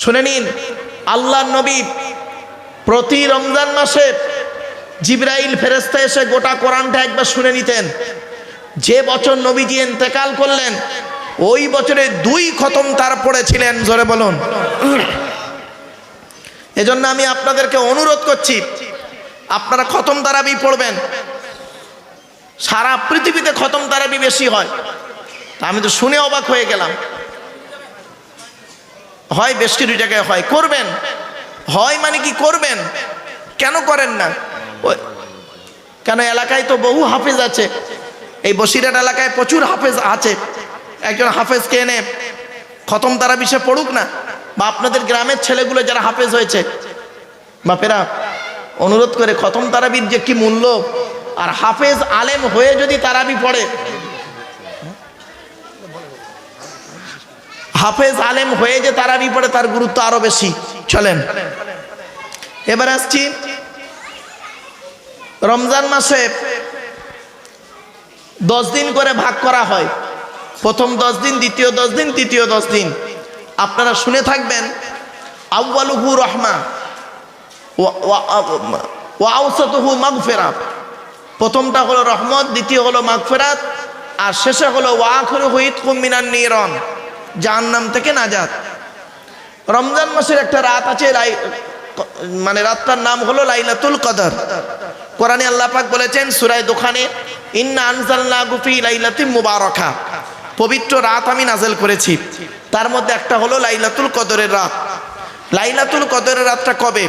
শুনে নিন, আল্লাহর নবী প্রতি রমজান মাসে জিবরাইল ফেরেশতা এসে গোটা কোরআনটা একবার শুনে নিতেন। যে বছর নবীজি ইন্তেকাল করলেন ওই বছরে 2 খতম তার পড়েছিলেন। জোরে বলুন। এজন্য আমি আপনাদেরকে অনুরোধ করছি, আপনারা খতম তারাবি পড়বেন। সারা পৃথিবীতে খতম তারাবি বেশি হয়, তা আমি তো শুনে অবাক হয়ে গেলাম। হয় বেশ কিছু জায়গায় হয়, করবেন। হয় মানে কি করবেন, কেন করেন না? কেন এলাকায় তো বহু হাফেজ আছে, এই বসিরহাট এলাকায় প্রচুর হাফেজ আছে। একজন হাফেজকে এনে খতম তারাবি সে পড়ুক না, বা আপনাদের গ্রামের ছেলেগুলো যারা হাফেজ হয়েছে, বাপেরা অনুরোধ করে, খতম তারাবির যে কি মূল্য, আর হাফেজ আলেম হয়ে যদি তারাবি পড়ে, হাফেজ আলেম হয়ে যে তারাবি পড়ে তার গুরুত্ব আরো বেশি। চলেন এবার আসছি, রমজান মাসে 10 দিন করে ভাগ করা হয়। প্রথম 10 দিন, দ্বিতীয় 10 দিন, তৃতীয় 10 দিন। আপনারা শুনে থাকবেন, আউয়ালুহু রহমা ওয়া আওসাতুহু মাগফিরাত। প্রথমটা হলো রহমত, দ্বিতীয় হলো মাগফিরাত, আর শেষে হলো ওয়া আখিরুহু ইতকুম মিনান নিরান, জাহান্নাম থেকে নাজাত। রমজান মাসের একটা রাত আছে, মানে রাতটার নাম হলো লাইলাতুল কদর। কোরআনে আল্লাহ পাক বলেছেন সূরা দুখানে, ইন্না আনজালনাহু ফি লাইলাতিন মুবারাকা, পবিত্র রাত আমি নাযিল করেছি, তার মধ্যে একটা হলো লাইলাতুল কদরের রাত। লাইলাতুল কদরের রাতটা কবে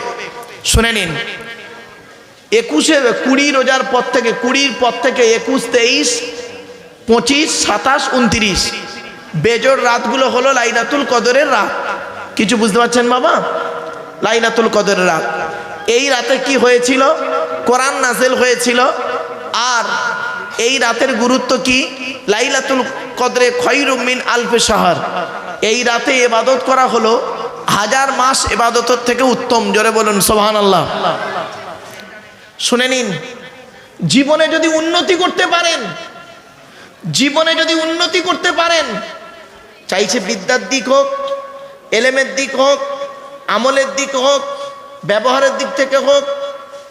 শুনে নিন, 20 রোজার পর থেকে, 20 পর থেকে 21, 23, 25, 27, 29 বেজোর রাতগুলো হলো লাইলাতুল কদরের রাত। কিছু বুঝতে পারছেন বাবা? লাইলাতুল কদরের রাত, এই রাতে কি হয়েছিল? কোরআন নাযিল হয়েছিল। আর এই রাতের গুরুত্ব কি? লাইলাতুল কদরে খায়রুম মিন আলফি শাহর, এই রাতে ইবাদত করা হলো 1000 মাস ইবাদতের থেকে উত্তম। জোরে বলুন সুবহানাল্লাহ। শুনে নিন, জীবনে যদি উন্নতি করতে পারেন, জীবনে যদি উন্নতি করতে পারেন, চাইছে বিদ্যার দিক হোক, এলেমের দিক হোক, আমলের দিক হোক, ব্যবহারের দিক থেকে হোক,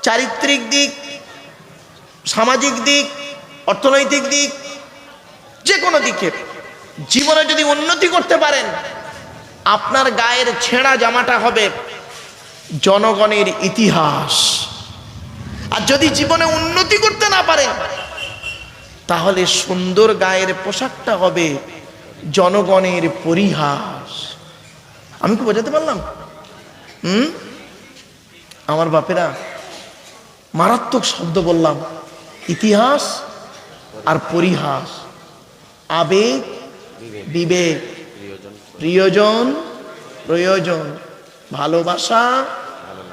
চারিত্রিক দিক, সামাজিক দিক, অর্থনৈতিক দিক, যে কোনো দিকে জীবনে যদি উন্নতি করতে পারেন, আপনার গায়ের ছেঁড়া জামাটা হবে জনগণের ইতিহাস। আর যদি জীবনে উন্নতি করতে না পারেন, তাহলে সুন্দর গায়ের পোশাকটা হবে জনগণের পরিহাস। আমি কি বোঝাতে পারলাম? আমার বাপেরা, মারাত্মক শব্দ বললাম, ইতিহাস আর পরিহাস, আবেগ, বিবেক, প্রিয়জন, প্রয়োজন, ভালোবাসা,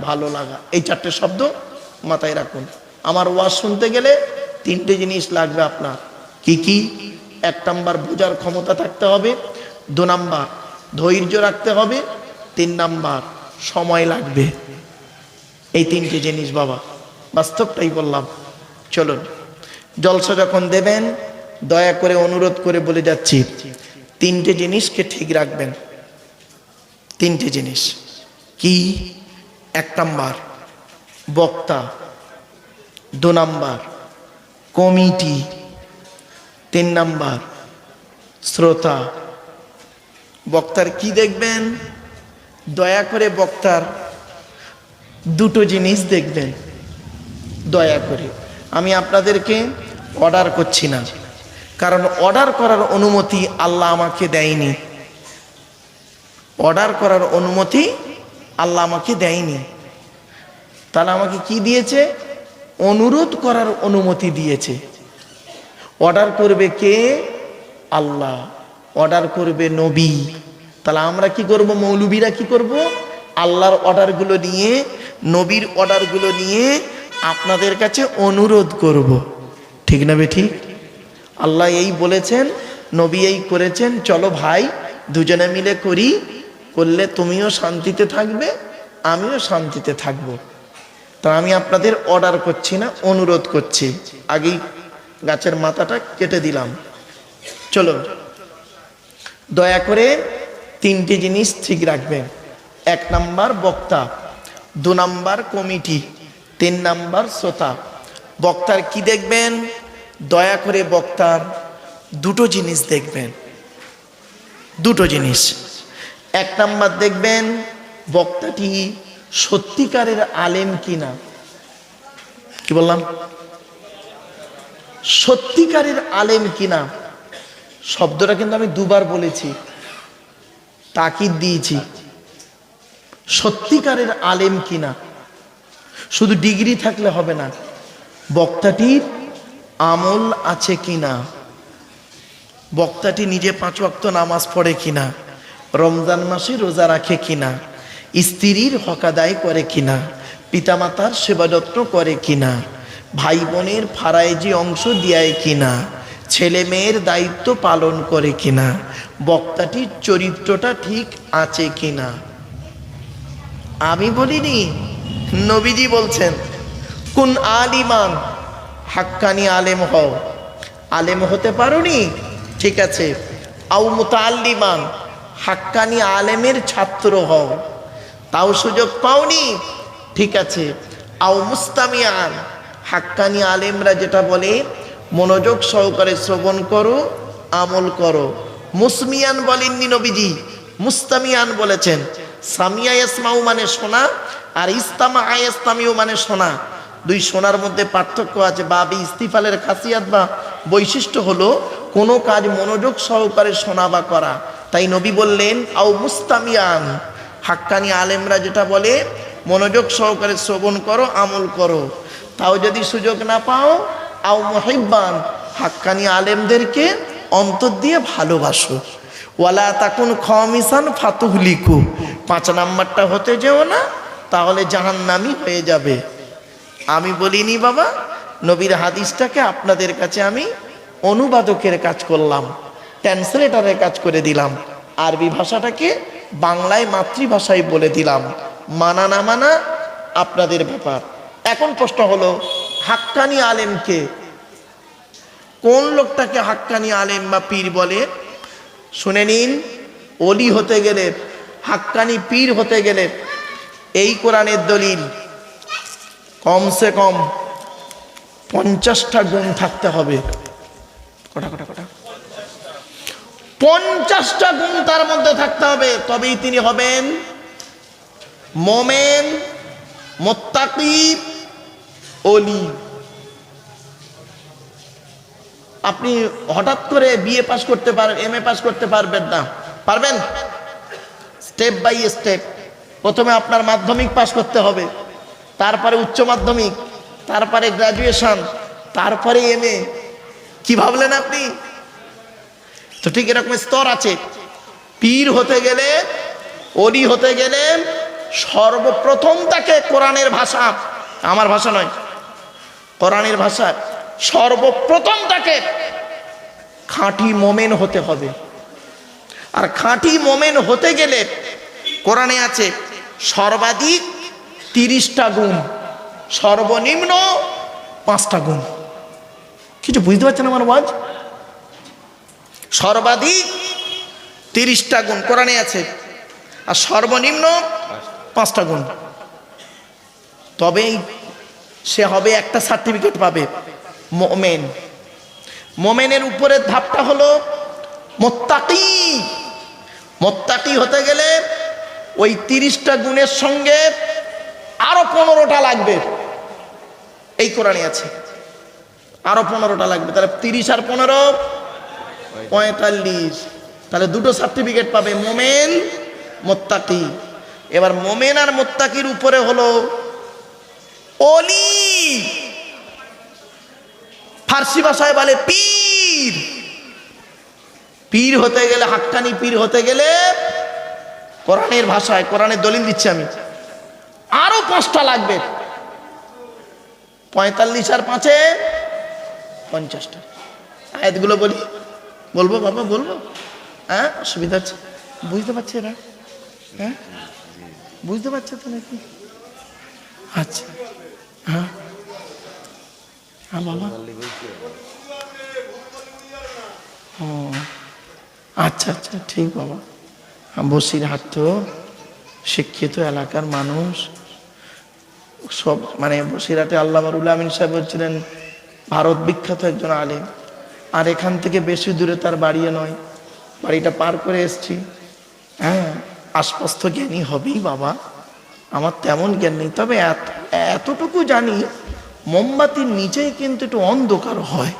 ভালো লাগা, এই 4টে শব্দ মাথায় রাখুন। আমার ওয়াজ শুনতে গেলে 3টে জিনিস লাগবে আপনার। কি কি? 1 নাম্বার বোঝার ক্ষমতা থাকতে হবে, 2 নাম্বার ধৈর্য রাখতে হবে, 3 নাম্বার সময় লাগবে। এই 3টে জিনিস বাবা, বাস্তবটাই বললাম। চলুন, জলসা যখন দেবেন দয়া করে অনুরোধ করে বলে যাচ্ছি, 3টে জিনিসকে ঠিক রাখবেন। 3টে জিনিস কি? 1 নাম্বার বক্তা, 2 নাম্বার কমিটি, 3 নাম্বার শ্রোতা। বক্তার কি দেখবেন? দয়া করে বক্তার 2টো জিনিস দেখবেন, দয়া করে। আমি আপনাদেরকে অর্ডার করছি না, কারণ অর্ডার করার অনুমতি আল্লাহ আমাকে দেয়নি। অর্ডার করার অনুমতি আল্লাহ আমাকে দেয়নি। তাহলে আমাকে কি দিয়েছে? অনুরোধ করার অনুমতি দিয়েছে। অর্ডার করবে কে? আল্লাহ। অর্ডার করবে নবী। তাহলে আমরা কি করব? মৌলবীরা কি করব? আল্লাহর অর্ডারগুলো নিয়ে, নবীর অর্ডারগুলো নিয়ে আপনাদের কাছে অনুরোধ করব। ঠিক না বেঠিক? আল্লাহ এই বলেছেন, নবী এই করেছেন, চলো ভাই দুজনে মিলে করি, করলে তুমিও শান্তিতে থাকবে, আমিও শান্তিতে থাকবো। তা আমি আপনাদের অর্ডার করছি না, অনুরোধ করছি। আগেই গাছের মাথাটা কেটে দিলাম। চলো, দয়া করে 3টে জিনিস ঠিক রাখবেন। এক নাম্বার বক্তা, 2 নাম্বার কমিটি, 3 নাম্বার শ্রোতা। বক্তার কি দেখবেন? দয়া করে বক্তার দুটো জিনিস দেখবেন, দুটো জিনিস। 1 নাম্বার দেখবেন বক্তাটি সত্যিকারের আলেম কিনা। কি বললাম? সত্যিকারের আলেম কিনা। শব্দটা কিন্তু আমি 2 বার বলেছি, তাকিদ দিয়েছি। সত্যিকারের আলেম কিনা। শুধু ডিগ্রি থাকলে হবে না, বক্তাটির আমল আছে কিনা, বক্তাটি নিজে 5 ওয়াক্ত নামাজ পড়ে কিনা, রমজান মাসে রোজা রাখে কিনা, স্ত্রীর হক আদায় করে কিনা, পিতামাতার সেবা যত্ন করে কিনা, ভাই বোনের ফারাইজি অংশ দেয় কিনা, ছেলে মেয়ের দায়িত্ব পালন করে কিনা, বক্তাটির চরিত্রটা ঠিক আছে কিনা। আমি বলিনি, নবীজি বলছেন কুন আলিমান, হাক্কানি আলেম হও। আলেম হতে পারোনি, ঠিক আছে। আও মুতাআল্লিমান, হাক্কানি আলেমের ছাত্র হও, তাও সুযোগ পাওনি, ঠিক আছে। আও মুস্তামিয়ান, হাক্কানি আলেমরা যেটা বলে মনোযোগ সহকারে শ্রবণ করো, আমল করো। মুসমিয়ান বলেননি নবীজি, মুস্তামিয়ান বলেছেন। সামিয়া ইয়াসমাউ মানে শোনা, আর ইস্তামা ইয়াস্তামিউ মানে শোনা। 2 শোনার মধ্যে পার্থক্য আছে। বাবি ইস্তিফালের খাসিয়াত বা বৈশিষ্ট্য হলো কোনো কাজ মনোযোগ সহকারে শোনা বা করা। তাই নবী বললেন আও মুস্তামিয়ান, হাক্কানি আলেমরা যেটা বলে মনোযোগ সহকারে শ্রবণ করো, আমল করো। তাও যদি সুযোগ না পাও, আও মুহিব্বান, হাক্কানি আলেমদেরকে অন্তর দিয়ে ভালোবাসো। ওয়ালা তাকুন খামিসান ফাতুহলিকু, 5 নাম্বারটা হতে যেও না, তাহলে জাহান্নামী হয়ে যাবে। আমি বলিনি বাবা, নবীর হাদিসটাকে আপনাদের কাছে আমি অনুবাদকের কাজ করলাম, ট্রান্সলেটরের কাজ করে দিলাম, আরবি ভাষাটাকে বাংলায় মাতৃভাষায় বলে দিলাম। মানা না মানা আপনাদের ব্যাপার। এখন প্রশ্ন হলো, হাক্কানি আলেমকে, কোন লোকটাকে হাক্কানি আলেম বা পীর বলে? শুনে নিন, ওলি হতে গেলে, হাক্কানি পীর হতে গেলে এই কোরআনের দলিল কমসে কম 50টা গুণ থাকতে হবে। কটা 50টা গুণ তার মধ্যে থাকতে হবে, তবেই তিনি হবেন মোমেন, মুত্তাকি, ওলি। আপনি হঠাৎ করে বিএ পাস করতে পারেন, এমএ পাস করতে পারবেন না। পারবেন? Step by step. প্রথমে আপনার মাধ্যমিক পাস করতে হবে, তারপরে উচ্চ মাধ্যমিক, তারপরে গ্রাজুয়েশন, তারপরে এমএ। কি ভাবলেন আপনি? তো ঠিক এরকম স্তর আছে। পীর হতে গেলে, ওলি হতে গেলে সর্বপ্রথম তাকে কোরআনের ভাষা, আমার ভাষা নয়, কোরআনের ভাষা, সর্বপ্রথম তাকে খাঁটি মোমেন হতে হবে। আর খাঁটি মোমেন হতে গেলে কোরআনে আছে সর্বাধিক 30টা গুণ, সর্বনিম্ন 5টা গুণ। কিছু বুঝতে পারছেন আমার ওয়াজ? সর্বাধিক 30টা গুণ কোরআনে আছে, আর সর্বনিম্ন 5টা গুণ। তবেই সে হবে, একটা সার্টিফিকেট পাবে, মোমেন। মোমেনের উপরের ধাপটা হলো মুত্তাকি। মুত্তাকি হতে গেলে ওই 30টা গুণের সঙ্গে আরো 15টা লাগবে, এই কোরআনে আছে। আরো 15টা লাগবে, তাহলে 30 আর 15 45। তাহলে 2টো সার্টিফিকেট পাবে, মোমেন, মুত্তাকি। এবার মোমেন আর মুত্তাকির উপরে হলো ওলি, ফার্সি ভাষায় বলে পীর। পীর হতে গেলে, হাক্কানি পীর হতে গেলে কোরআনের ভাষায়, কোরআনের দলিল দিচ্ছি আমি, আরো 5টা লাগবে। 45 আর 5-এ 50টা। আয়াতগুলো বলি, বলবো বাবা, বলবো? হ্যাঁ, অসুবিধা আছে? বুঝতে পারছে এরা? হ্যাঁ, বুঝতে পারছে তো নাকি? আচ্ছা, হ্যাঁ হ্যাঁ বাবা, ও আচ্ছা আচ্ছা, ঠিক বাবা। বসির হাট তো শিক্ষিত এলাকার মানুষ সব, মানে বসিরহাটে আল্লামা রুহুল আমিন সাহেব ছিলেন ভারত বিখ্যাত একজন আলেম, আর এখান থেকে বেশি দূরে তার বাড়িও নয়, বাড়িটা পার করে এসছি। হ্যাঁ, আশপাশ জ্ঞানী হবেই বাবা, আমার তেমন জ্ঞান নেই, তবে এতটুকু জানি মোমবাতির নিচেই কিন্তু একটু অন্ধকার হয়।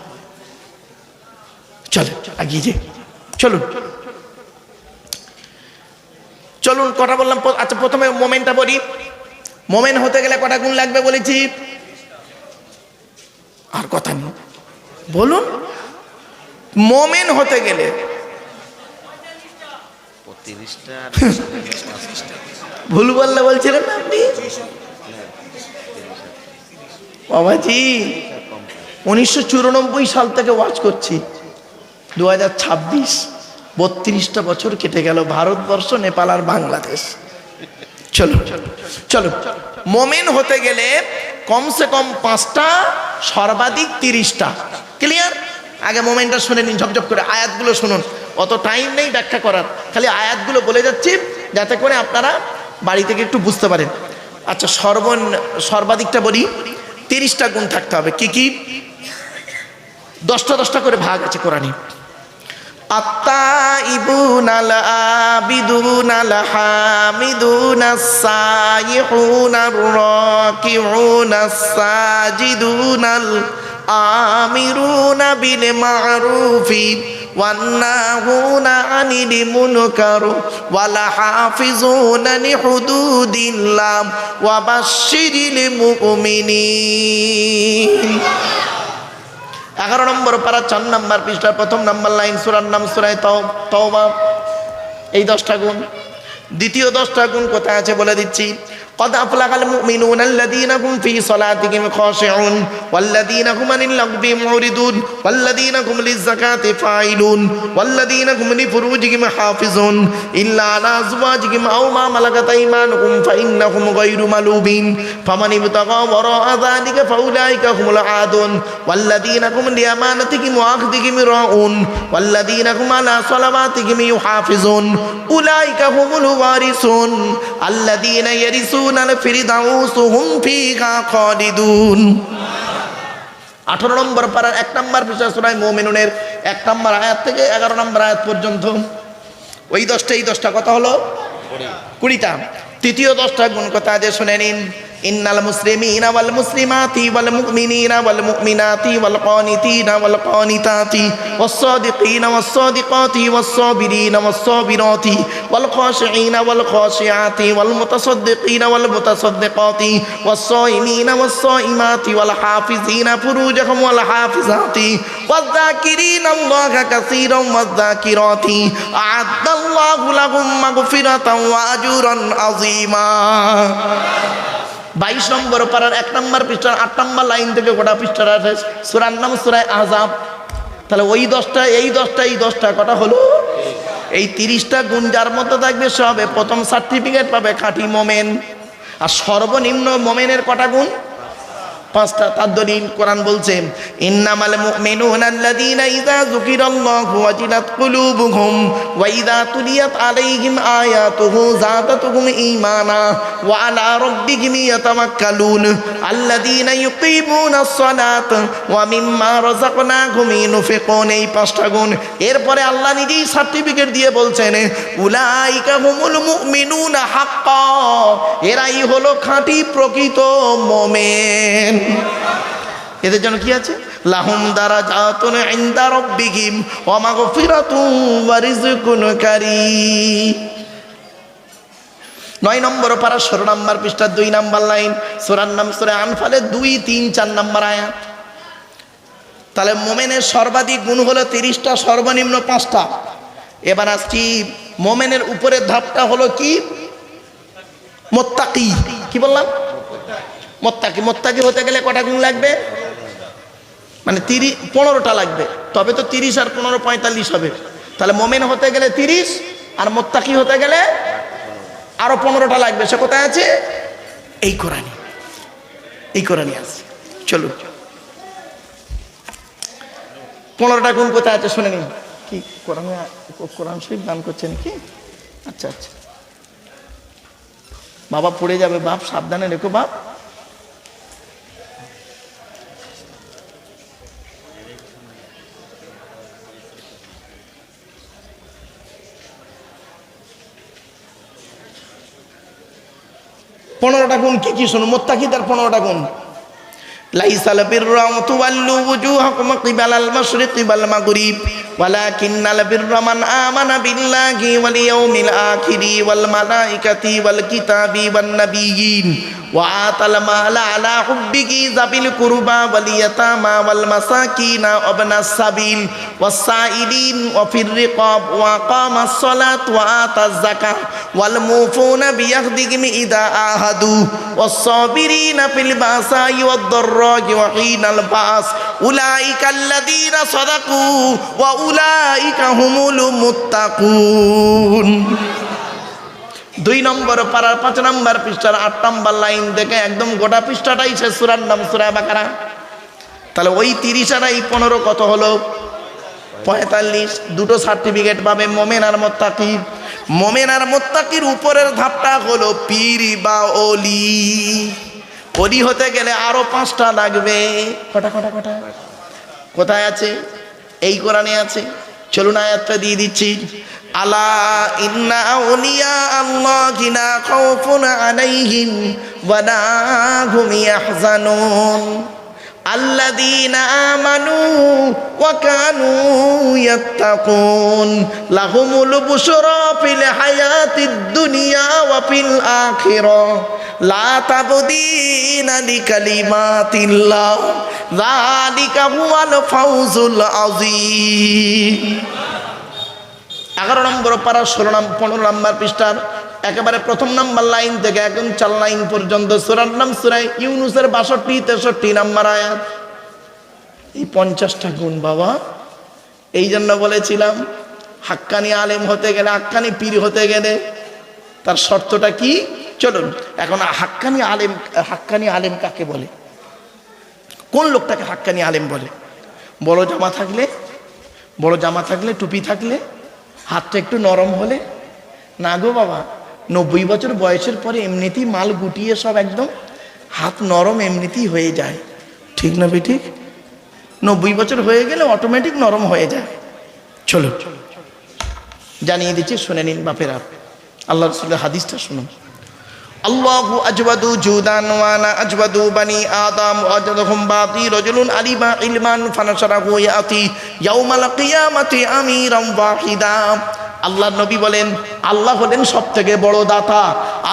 চলে আগিয়ে যে চলুন চলুন, কটা বললাম? আচ্ছা, প্রথমে মোমেনটা বলি। মোমেন হতে গেলে কটা গুণ লাগবে বলেছি? আর কথা নেই, বলুন। মোমেন হতে গেলে ভুল বললে বলছিলেন না আপনি বাবাজি। 1994 সাল থেকে ওয়াজ করছি, 2026, 32টা বছর কেটে গেল, ভারতবর্ষ, নেপাল আর বাংলাদেশ। চলো চলো, মোমেন হতে গেলে কমসে কম 5টা, সর্বাধিক 30টা। ক্লিয়ার? আগে মোমেনটা শুনে নিন ঝকঝক করে, আয়াতগুলো শুনুন, অত টাইম নেই ব্যাখ্যা করার, খালি আয়াতগুলো বলে যাচ্ছি যাতে করে আপনারা বাড়ি থেকে একটু বুঝতে পারেন। আচ্ছা, সর্বাধিকটা বলি, 30টা গুণ থাকতে হবে। কি কি? 10টা করে ভাগ আছে কোরআনে। আত্তাইবুনাল আবিদুনাল হামিদুনাস সাইহুনার রাকিউনাস সাজিদুনাল আমিরুনা বিল মারুফি ওয়ান্নাহুনা আনিল মুনকার ওয়াল হাফিজুনা লিহুদুদিল্লাহ ওয়া বাশশিরিল মুমিনিন। 11 নম্বর পারা 4 নম্বর পৃষ্ঠার 1 নম্বর লাইন, সূরার নাম সূরা তাওবা। এই 10টা গুণ। দ্বিতীয় 10টা গুণ কোথায় আছে বলে দিচ্ছি। قد أفلح المؤمنون الذين هم في صلاتهم خاشعون والذين هم عن اللغو معرضون والذين هم للزكاة فاعلون والذين هم لفروجهم حافظون إلا على أزواجهم أو ما ملكت أيمانهم فإنهم غير ملومين فمن ابتغى وراء ذلك فأولئك هم العادون والذين هم لأمانتهم وعهدهم راعون والذين هم على صلواتهم يحافظون أولئك هم الوارثون الذين يرثون 18 নম্বর পারার 1 নম্বর পৃষ্ঠা সূরা মুমিনুনের 1 নম্বর আয়াত থেকে 11 নম্বর আয়াত পর্যন্ত। ওই 10টা, এই 10টা কথা হলো 20টা। তৃতীয় 10টা গুণ কথা আছে শুনে নিন। ইন্নাল মুসলিমিনা ওয়াল মুসলিমাতি ওয়াল মুমিনিনা ওয়াল মুমিনাতি ওয়াল কানিতিনা ওয়াল কানিতাতি ওয়াস সাদিকিনা ওয়াস সাদিকাতি ওয়াস সাবিরিনা ওয়াস সাবিরাতি ওয়াল খাশিঈনা ওয়াল খাশিআতি ওয়াল মুতাসাদ্দিকিনা ওয়াল মুতাসাদ্দিকাতি ওয়াস সাইমিনা ওয়াস সাইমাতি ওয়াল হাফিজিনা ফুরুজাহুম ওয়াল হাফিজাতি ওয়াজ যাকিরিনা আল্লাহা কাসীরান ওয়াজ যাকিরাতি আ'আদ্দাল্লাহু লাহুম মাগফিরাতান ওয়া আজরান আযীমা। 22 নম্বর পারার 1 নম্বর পৃষ্ঠার 8 নম্বর লাইন থেকে গোটা পৃষ্ঠার আছে সূরার নাম সূরা আহজাব। তাহলে ওই 10টা, এই 10টা, এই 10টা কটা হলো? এই 30টা গুণ যার মধ্যে থাকবে সে হবে প্রথম সার্টিফিকেট পাবে খাঁটি মোমেন। আর সর্বনিম্ন মোমেনের কটা গুণ? 5টা। তার দলিল কোরআন বলছে ইন্নামাল মুমিনুনা আল্লাযীনা ইযা যুকিরাল্লাহু ওয়াজিলাত কুলুবুহুম ওয়া ইযা তুলিয়াত আলাইহিম আয়াতুহু যাদাতুহুম ঈমানা ওয়া আলা রাব্বিহিম ইয়াতাওয়াক্কালুন আল্লাযীনা ইউকিমুনাস সালাতা ওয়া মিম্মা রাযাকনাহুম ইউনফিকুন। এই 5টা গুণ। এরপরে আল্লাহ নিজেই সার্টিফিকেট দিয়ে বলছেন উলাইকা হুমুল মুমিনুনা হাক্কা, এরাই হলো খাঁটি প্রকৃত মুমিন। এদের জন্য কি আছে? লাহুম দারাজাতুন ইনদা রাব্বিহিম ওয়া মাগফিরাতুন ওয়া রিজকুন কারীম। 9 নম্বর পারা 16 নম্বর পৃষ্ঠা 2 নম্বর লাইন, সূরার নাম সূরা আনফালের 2, 3, 4 নম্বর আয়াত। তাহলে মুমিনের সর্বাধিক গুণ হলো 30টা, সর্বনিম্ন 5টা। এবার আসছি মুমিনের উপরের ধাপটা হলো কি? মুত্তাকি। কি বললাম? মোত্তাকি। মোত্তাকি হতে গেলে কটা গুণ লাগবে? মানে 15টা লাগবে, তবে তো 30 আর 15 45 হবে। তাহলে মোমেন হতে গেলে 30 আর মোত্তাকি হতে গেলে আরো 15টা লাগবে। সে কোথায় আছে? এই কোরআনে, এই কোরআনে আছে। চলুন, 15টা গুণ কোথায় আছে শুনে নিন। কি কোরআন শরীফ দান করছেন কি? আচ্ছা আচ্ছা, বাবা পড়ে যাবে বাপ, সাবধানে রেখো বাপ। পনেরোটা গুণ কি কি শুনুন, মুত্তাকিদের 15টা গুণ। লাইসাল বিররা আন তুওয়াল্লু ওয়ুজুহাকুম কিবালাল মাশরিকি ওয়াল মাগরিব ওয়ালাকিন্নাল বিররা মান আমানা বিল্লাহি ওয়াল ইয়াউমিল আখিরি ওয়াল মালাইকাতি ওয়াল কিতাবি ওয়ান নাবিয়্যিন ওয়া আতাল মালা আলা হুব্বিহি যাবিল কুরবা ওয়াল ইয়াতামা ওয়াল মাসাকিনা ওয়া ইবনাস সাবিল ওয়াস সাইলিন ওয়া ফির রিকাব ওয়া আকামাস সালাত ওয়া আতাজ যাকাত ওয়াল মুফুনা বিয়াহদিহিম ইযা আহাদু ওয়াস সাবিরিনা ফিল বাসাই ওয়াদ দাররা'i ওয়া হিনাল বাস উলাইকাল্লাযীনা সাদাকু ওয়া উলাইকা হুমুল মুত্তাকুন। 2 নম্বর পারার 5 নম্বর পৃষ্ঠার 8 নম্বর লাইন থেকে একদম গোটা পৃষ্ঠাটাই সে সূরার নাম সূরা বাকারা। তাহলে ওই 30 আর এই 15 কত হলো? 45। দুটো সার্টিফিকেট পাবে মোমেন আর মুত্তাকি। মোমেন আর মুত্তাকির উপরের ধাপটা হলো পীর বা ওলি। ওলি হতে গেলে আরো 5টা লাগবে। কটা কটা কটা কোথায় আছে? এই কোরআনে আছে। চলুন আয়াতটা দিয়ে দিচ্ছি। আলা ইন্না আউলিয়া আল্লাহি লা খাউফুন আলাইহিম ওয়া লা হুম ইয়াহজানুন আল্লাযীনা আমানু ওয়া কানু ইয়াত্তাকুন লাহুমুল বুশরা ফিল হায়াতিদ দুনিয়া ওয়া ফিল আখিরাহ লা তাবদীলা লিকালিমাতিল্লাহ যালিকা হুয়াল ফাউজুল আযীম। 11 নম্বর পারা 15 নম্বর পৃষ্ঠার একেবারে 1 নম্বর লাইন থেকে একদম 4 লাইন পর্যন্ত সূরার নাম সূরা ইউনূসের 62 63 নম্বর আয়াত। এই 50টা গুণ বাবা। এই জন্য বলেছিলাম হাক্কানি আলেম হতে গেলে, হাক্কানি পীর হতে গেলে তার শর্তটা কি? চলুন এখন হাক্কানি আলেম কাকে বলে? কোন লোকটাকে হাক্কানি আলেম বলে? বড় জামা থাকলে, টুপি থাকলে, হাতটা একটু নরম হলে? না গো বাবা, 90 বছর বয়সের পরে এমনিতেই মাল গুটিয়ে সব একদম হাত নরম এমনিতেই হয়ে যায়। ঠিক না বে ঠিক? 90 বছর হয়ে গেলে অটোমেটিক নরম হয়ে যায়। চলো জানিয়ে দিচ্ছি, শুনে নিন বাপেরা। আল্লাহ রাসূলের হাদিসটা শুনুন। আল্লাহু আজওয়াদু জুদান ওয়া আনা আজওয়াদু বানি আদম ওয়াজদহুম বাতি রাজুলুন আলিমা ইলমান ফানাশরাহু ইয়াতি ইয়াউমাল কিয়ামাতি আমিরাম ওয়াহিদা। আল্লাহর নবী বলেন আল্লাহ হলেন সবথেকে বড় দাতা।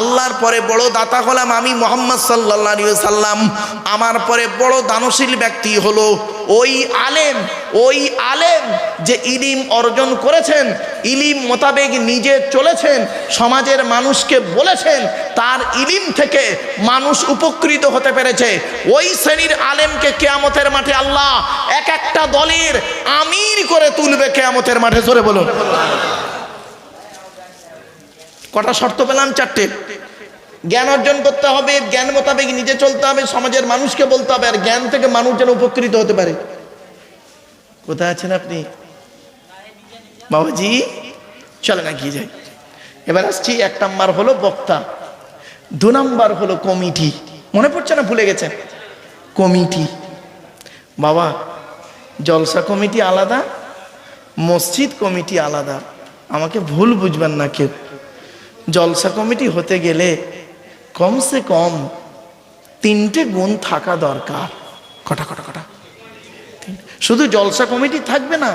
আল্লাহর পরে বড় দাতা হলাম আমি মুহাম্মদ সাল্লাল্লাহু আলাইহি ওয়াসাল্লাম। আমার পরে বড় দানশীল ব্যক্তি হলো ওই আলেম যে ইলম অর্জন করেছেন, ইলম মোতাবেক নিজে চলেছেন, সমাজের মানুষকে বলেছেন, তার ইলম থেকে মানুষ উপকৃত হতে পেরেছে। ওই শ্রেণীর আলেমকে কিয়ামতের মাঠে আল্লাহ এক একটা দলের আমির করে তুলবে কিয়ামতের মাঠে। জোরে বলুন। কটা শর্ত পেলাম? 4টে। জ্ঞান অর্জন করতে হবে, জ্ঞান মোতাবেক নিজে চলতে হবে, সমাজের মানুষকে বলতে হবে, আর জ্ঞান থেকে মানুষ যেন উপকৃত হতে পারে। কোথায় আছেন আপনি বাবাজি? চলে না কি যাই। এবার আসছি। 1 নাম্বার হলো বক্তা, 2 নাম্বার হলো কমিটি। মনে পড়ছে না? ভুলে গেছেন? কমিটি বাবা, জলসা কমিটি আলাদা, মসজিদ কমিটি আলাদা। আমাকে ভুল বুঝবেন না কেউ। জলসা কমিটি হতে গেলে কমসে কম 3টে গুণ থাকা দরকার। কটা কটা কটা? শুধু জলসা কমিটি থাকবে না,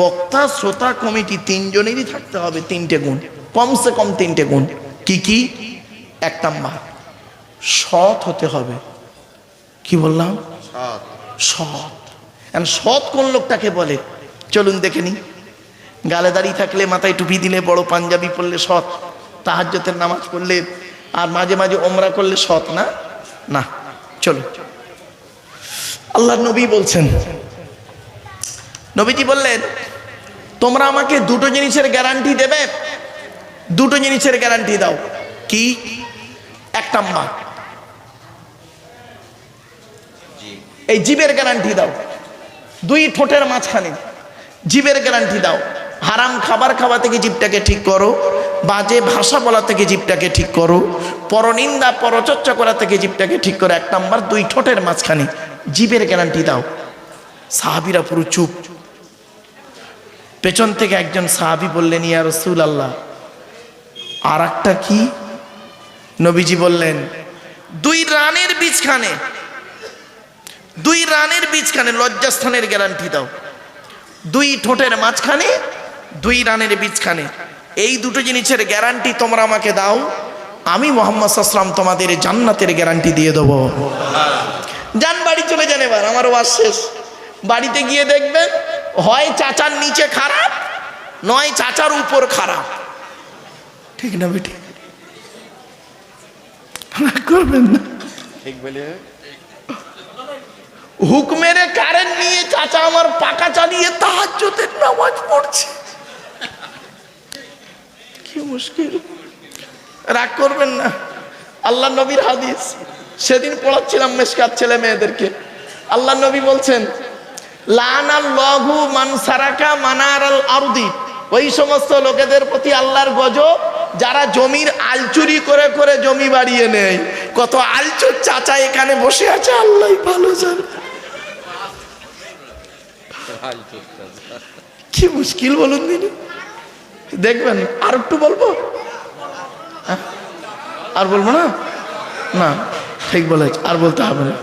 বক্তা শ্রোতা কমিটি 3 জনেরই থাকতে হবে 3টে গুণ, কমসে কম 3টে গুণ। কি কি? 1 নাম্বার সৎ হতে হবে। কি বললাম? সৎ। সৎ কোন লোকটাকে বলে? চলুন দেখে নি। গালে দাড়ি থাকলে, মাথায় টুপি দিলে, বড় পাঞ্জাবি পরলে সৎ, তাহাজ্জুদের নামাজ পড়লে আর মাঝে মাঝে ওমরা করলে সৎ না? না। চলো, আল্লাহর নবী বলছেন, নবীজি বললেন তোমরা আমাকে 2টো জিনিসের গ্যারান্টি দেবে, 2টো জিনিসের গ্যারান্টি দাও। কি? 1 নাম্বার এই জিবের গ্যারান্টি দাও। 2 ঠোঁটের মাঝখানে জিবের গ্যারান্টি দাও। হারাম খাবার খাওয়া থেকে জিভটাকে ঠিক করো, বাজে ভাষা বলা থেকে জিভটাকে ঠিক করো, পরনিন্দা পরচর্চা করা থেকে জিভটাকে ঠিক করো। 1 নাম্বার, 2 ঠোঁটের মাঝখানে জিভের গ্যারান্টি দাও। সাহাবীরা পুরো চুপ। পেছন থেকে একজন সাহাবী বললেন, ইয়া রাসূলুল্লাহ, আর একটা কি? নবীজি বললেন, 2 রানের বীজখানে, 2 রানের বীজখানে লজ্জাস্থানের গ্যারান্টি দাও। 2 ঠোঁটের মাঝখানে, 2 রানের বীজখানে, এই দুটো জিনিসের গ্যারান্টি তোমরা আমাকে দাও, আমি মুহাম্মদ সাল্লাল্লাহু আলাইহি ওয়াসাল্লাম তোমাদের জান্নাতের গ্যারান্টি দিয়ে দেবো। যান বাড়ি চলে যান, এবার আমার ওয়াজ শেষ। বাড়িতে গিয়ে দেখবেন হয় চাচার নিচে খারাপ, নয় চাচার উপর খারাপ। ঠিক না বেটি? করবেন না, ঠিক বলে। হুকমের কারেন্ট নিয়ে চাচা আমার পাকা চালিয়ে তাহাজ্জুদের নামাজ পড়ছে, কি মুশকিল। রাগ করবেন না, আল্লাহ নবীর হাদিস সেদিন পড়াচ্ছিলাম মেশকাত ছেলে মেয়েদেরকে। আল্লাহ নবী বলছেন, লানাল্লাহু মান সারাকা মানারাল আরদি, ওই সমস্ত লোকেদের প্রতি আল্লাহর গজব যারা জমির আলচুরি করে করে জমি বাড়িয়ে নেয়। কত আলচুর চাচা এখানে বসে আছে, আল্লাহ ভালো জানে। কি মুশকিল বলুন দিনি। দেখবেন আর একটু বলবো, আর বলবো না? না, ঠিক বলেছ, আর বলতে হবে না।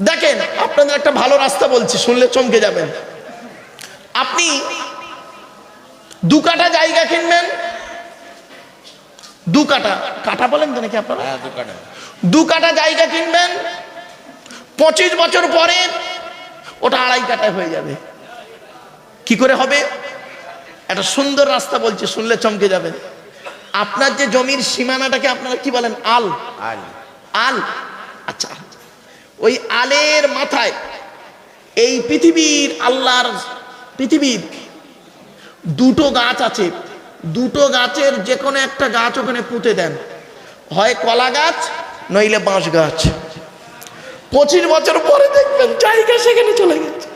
দেখেন আপনাদের একটা ভালো রাস্তা বলছি, শুনলে চমকে যাবেন। আপনি 2 কাঠা জায়গা কিনবেন, 2 কাঠা, কাঠা বলেন তো নাকি আপনারা? 2 কাঠা জায়গা কিনবেন, 25 বছর পরে ওটা 2.5 কাঠায় হয়ে যাবে। কি করে হবে? একটা সুন্দর রাস্তা বলছি, শুনলে চমকে যাবেন। আপনার যে জমির সীমানাটাকে আপনারা কি বলেন? আল। আল, আচ্ছা, ওই আলের মাথায় এই পৃথিবীর, আল্লাহর পৃথিবীর 2টো গাছ আছে, 2টো গাছের যে কোনো একটা গাছ ওখানে পুঁতে দেন, হয় কলা গাছ নইলে বাঁশ গাছ। 25 বছর পরে দেখবেন জায়গা সেখানে চলে গেছে।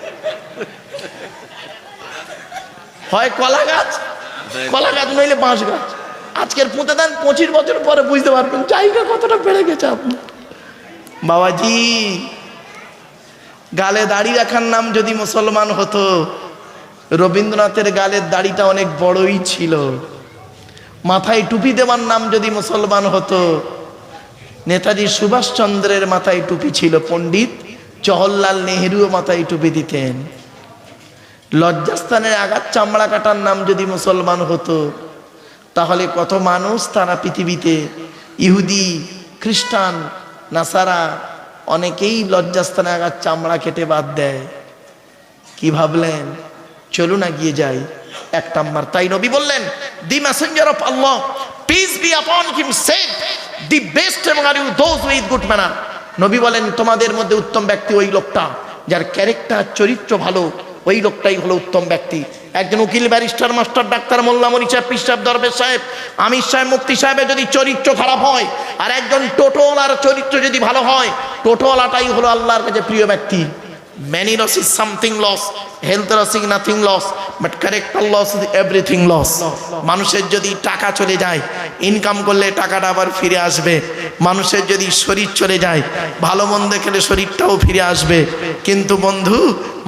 হয় কলা গাছ, কলা গাছ নইলে বাঁশ গাছ। আজকের পুঁতে দেন, 25 বছর পরে বুঝতে পারবেন জায়গা কতটা বেড়ে গেছে আপনার। বাবাজি, গালে দাড়ি রাখার নাম যদি মুসলমান হতো, রবীন্দ্রনাথের গালের দাড়িটা অনেক বড়ই ছিল। মাথায় টুপি দেওয়ার নাম যদি মুসলমান হতো, নেতাজি সুভাষচন্দ্রের মাথায় টুপি ছিল, পণ্ডিত জওহরলাল নেহরুও মাথায় টুপি দিতেন। লজ্জাস্থানের আঘাত চামড়া কাটার নাম যদি মুসলমান হতো, তাহলে কত মানুষ তারা পৃথিবীতে, ইহুদি, খ্রিস্টান, নাসারা, অনেকেই লজ্জাস্থানে আঘাত চামড়া কেটে বাদ দেয়। কি ভাবলেন? চলুন এগিয়ে যাই। 1 নাম্বার, তাই নবী বললেন, the messenger of Allah peace be upon him said, the best among you are those with good manner. নবী বলেন, তোমাদের মধ্যে উত্তম ব্যক্তি ওই লোকটা যার ক্যারেক্টার, চরিত্র ভালো, ওই লোকটাই হলো উত্তম ব্যক্তি। একজন উকিল, ব্যারিস্টার, মাস্টার, ডাক্তার, মোল্লা, মনি সাহেব, পীর সাহেব, দরবেশ সাহেব, আমির সাহেব, মুফতি সাহেবের যদি চরিত্র খারাপ হয়, আর একজন টোটোওয়ালার চরিত্র যদি ভালো হয়, টোটোওয়ালাটাই হলো আল্লাহর কাছে প্রিয় ব্যক্তি। Many loss is something loss, health loss is nothing loss, but character loss is everything loss. মানুষের যদি টাকা চলে যায়, ইনকাম করলে টাকাটা আবার ফিরে আসবে। মানুষের যদি শরীর চলে যায়, ভালো মন্দ খেলে শরীরটাও ফিরে আসবে। কিন্তু বন্ধু,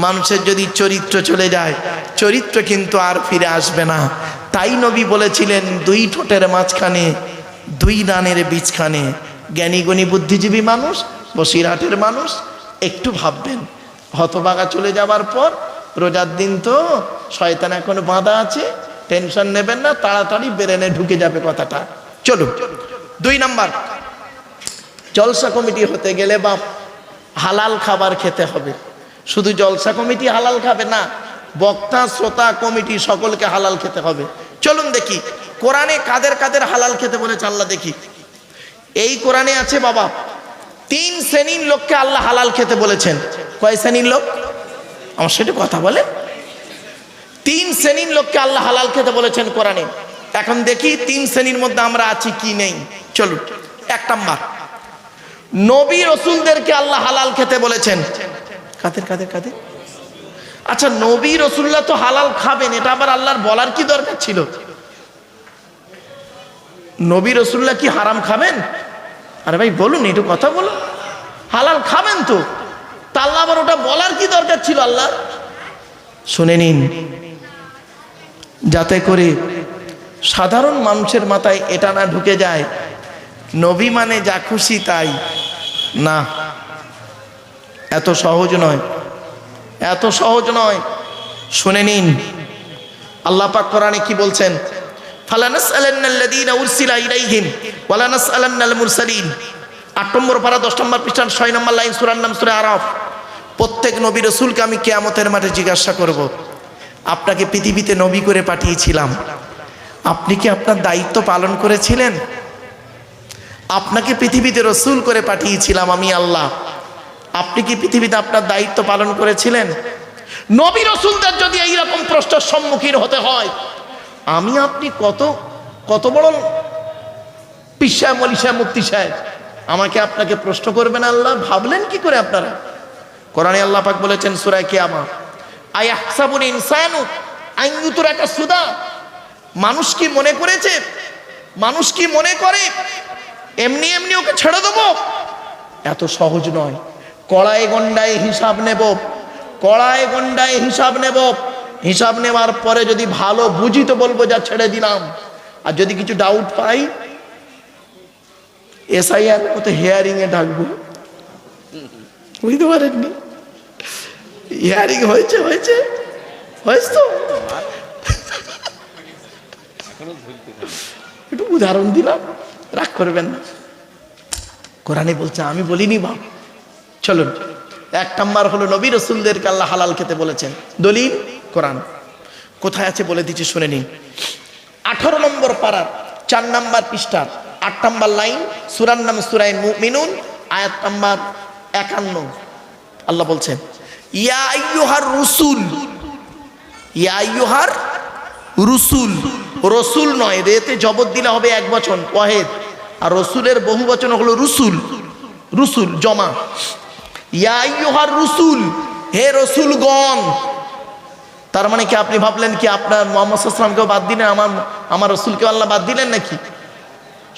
মানুষের যদি চরিত্র চলে যায়, চরিত্র কিন্তু আর ফিরে আসবে না। তাই নবী বলেছিলেন, 2 ঠোঁটের মাঝখানে, 2 রানের বীজখানে। জ্ঞানী গুণী বুদ্ধিজীবী মানুষ, বসিরহাটের মানুষ একটু ভাববেন, হতবাগা চলে যাবার পর, রোজার দিন তো, শয়তান এখন বাঁধা আছে, টেনশন নেবেন না, তাড়াতাড়ি ব্রেনে ঢুকে যাবে কথাটা। চলুন 2 নাম্বার, জলসা কমিটি হতে গেলে বাপ হালাল খাবার খেতে হবে। শুধু জলসা কমিটি হালাল খাবে না, বক্তা, শ্রোতা, কমিটি সকলকে হালাল খেতে হবে। চলুন দেখি কোরআনে কাদের কাদের হালাল খেতে বলেছে আল্লাহ। দেখি এই কোরআনে আছে বাবা, 3 শ্রেণীর লোককে আল্লাহ হালাল খেতে বলেছেন। কয় শ্রেণীর লোক? আমার সেটা কথা বলে। 3 শ্রেণীর লোককে আল্লাহ হালাল খেতে বলেছেন কোরআনে। এখন দেখি 3 শ্রেণীর মধ্যে আমরা আছি কি নেই। চলুন, 1 নাম্বার, নবী রসুলদেরকে আল্লাহ হালাল খেতে বলেছেন। কাদের কাদের কাদের? আচ্ছা নবী রাসূলুল্লাহ তো হালাল খাবেন, এটা আবার আল্লাহর বলার কি দরকার ছিল? নবী রাসূলুল্লাহ কি হারাম খাবেন? আরে ভাই বলুন, একটু কথা বলুন। হালাল খাবেন তো, তা আল্লাহ আবার ওটা বলার কি দরকার ছিল আল্লাহ? শুনে নিন, যাতে করে সাধারণ মানুষের মাথায় এটা না ঢুকে যায় নবী মানে যা খুশি তাই। না, এত সহজ নয়, এত সহজ নয়। শুনে নিন, আল্লাহ পাক কোরআনে কি বলছেন? ফালানাসআলান্নাল্লাযীনা উরসিলা ইলাইহিম ওয়ালানাসআলান্নাল মুরসালিন। ৮ নম্বর পারা ১০ নম্বর পৃষ্ঠা ৬ নম্বর লাইন, সূরার নাম সূরা আরাফ। প্রত্যেক নবী রাসূলকে আমি কিয়ামতের মাঠে জিজ্ঞাসা করব, আপনাকে পৃথিবীতে নবী করে পাঠিয়েছিলাম, আপনি কি আপনার দায়িত্ব পালন করেছিলেন? আপনাকে পৃথিবীতে রাসূল করে পাঠিয়েছিলাম আমি আল্লাহ, আপনি কি পৃথিবীতে আপনার দায়িত্ব পালন করেছিলেন? নবী রাসূলদের যদি এইরকম প্রশ্নের সম্মুখীন হতে হয়, আমি আপনি কত কত বড় পীর সাহেব, মৌলভী সাহেব, মুফতি সাহেব, আমাকে আপনাকে প্রশ্ন করবেন আল্লাহ, ভাবলেন কি করে আপনারা? কোরআনে আল্লাহ পাক বলেছেন সূরা কিয়ামা, আয়াহসাবুল ইনসানু আন ইউতরাকা সুদা। মানুষ কি মনে করেছে, মানুষ কি মনে করে এমনি এমনি ওকে ছেড়ে দেবো? এত সহজ নয়। কড়াই গন্ডায় হিসাব নেব, কড়াই গন্ডায় হিসাব নেব। হিসাব নেওয়ার পরে যদি ভালো বুঝি তো বলবো যা ছেড়ে দিলাম, আর যদি কিছু ডাউট পাই এসআইআর মতো হিয়ারিং এ ডাকবো। বুঝতে পারেননি? হিয়ারিং হয়েছে হয়েছে হয়েছে তো, একটু উদাহরণ দিলাম, রাগ করবেন না। কোরআনে বলছে, আমি বলিনি বাপ। চলুন, ১ নম্বর হলো নবী রাসূলদেরকে আল্লাহ হালাল খেতে বলেছেন। দলিল কোরআন কোথায় আছে বলে দিচ্ছি, শুনে নিন। 18 নম্বর পারার 4 নম্বর পৃষ্ঠার 8 নম্বর লাইন, সূরার নাম সূরা মুমিনুন, আয়াত নম্বর 51। আল্লাহ বলছেন, ইয়া আইয়ুহার রুসুল, ইয়া আইয়ুহার রুসুল। রসুল নয়, রেতে জবর দিলে হবে এক বচন ওয়াহেদ, আর রসুলের বহু বচন হলো রুসুল, রুসুল জমা। ইয়া আইয়ুহার রুসুল, হে রসুলগণ। তার মানে কি আপনি ভাবলেন কি আপনার মুহাম্মদ সাল্লাল্লাহু আলাইহি ওয়াসাল্লামকেও বাদ দিলেন, আমার রসুলকে আল্লাহ বাদ দিলেন নাকি?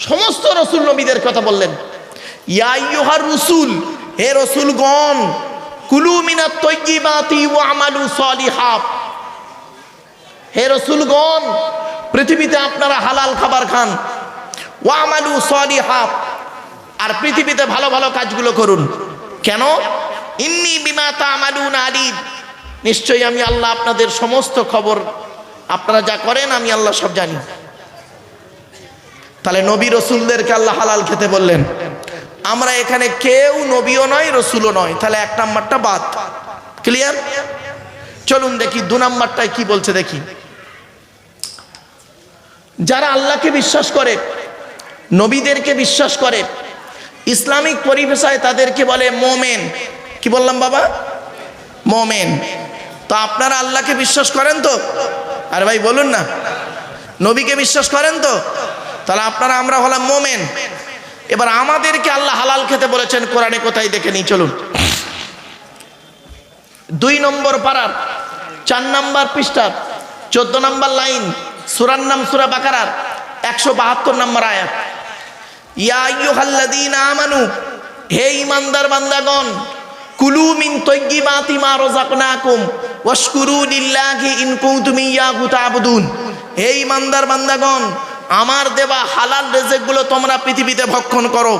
সমস্ত রসুল নবীদের কথা বললেন। ইয়া আইয়ুহার রুসুল, হে রসুলগণ, কুলু মিনাত তাইয়্যিবাতি ওয়া আমালু সালিহাত। হে রসুলগণ, পৃথিবীতে আপনারা হালাল খাবার খান, ওয়া আমালু সালিহাত, আর পৃথিবীতে ভালো ভালো কাজগুলো করুন। কেন? ইন্নী বিমা তা'মালুনা আলীম, নিশ্চয়ই আমি আল্লাহ আপনাদের সমস্ত খবর, আপনারা যা করেন আমি আল্লাহ সব জানি। তাহলে নবী রসুলদেরকে আল্লাহ হালাল খেতে বললেন। আমরা এখানে কেউ নবীও নয় রসুলও নয়, তাহলে 1 নাম্বারটা বাদ। ক্লিয়ার? চলুন দেখি 2 নাম্বারটায় কি বলছে দেখি। যারা আল্লাহকে বিশ্বাস করে, নবীদেরকে বিশ্বাস করে, ইসলামিক পরিভাষায় তাদেরকে বলে মোমেন। কি বললাম বাবা? মোমেন। তো আপনারা আল্লাহকে বিশ্বাস করেন তো? আরে ভাই বলুন না, নবীকে বিশ্বাস করেন তো? তাহলে আপনারা, আমরা হলাম মোমেন। এবার আমাদেরকে আল্লাহ হালাল খেতে বলেছেন কোরআনে কোথায় দেখে নিই, চলুন। 2 নম্বর পারার 4 নম্বর পৃষ্ঠার 14 নম্বর লাইন, সূরার নাম সূরা বাকারার 172 নম্বর আয়াত। ইয়া আইয়ুহাল্লাযীনা আমানু, হে ঈমানদার বান্দাগণ, কুলু মিন তাইয়্যিবাতি মা রাযাকনাকুম ওয়াশকুরু লিল্লাহি ইন কুনতুম ইয়্যাহু তা'বুদুন। হে ঈমানদার বান্দাগণ, আমার দেওয়া হালাল রিজিকগুলো তোমরা পৃথিবীতে ভক্ষণ করো,